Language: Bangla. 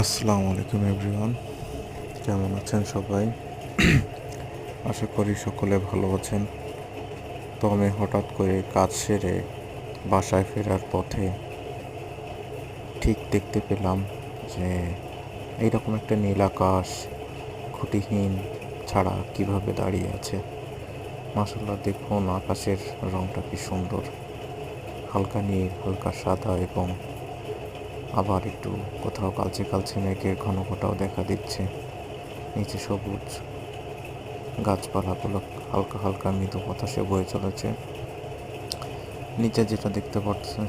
আসসালামু আলাইকুম এভরিওয়ান, কেমন আছেন সবাই? আশা করি সকলে ভালো আছেন। তো আমি হঠাৎ করে কাজ সেরে বাসায় ফেরার পথে ঠিক দেখতে পেলাম যে এইরকম একটা নীল আকাশ খুঁটিহীন ছাড়া কিভাবে দাঁড়িয়ে আছে। মাশাআল্লাহ, দেখুন আকাশের রংটা কি সুন্দর, হালকা নীল, হালকা সাদা এবং আবার একটু কোথাও কালচে কালচে মেঘের ঘনঘটাও দেখা দিচ্ছে। নিচে সবুজ গাছপালাগুলো হালকা হালকা মৃদু বাতাসে বয়ে চলেছে। নিচে যেটা দেখতে পাচ্ছেন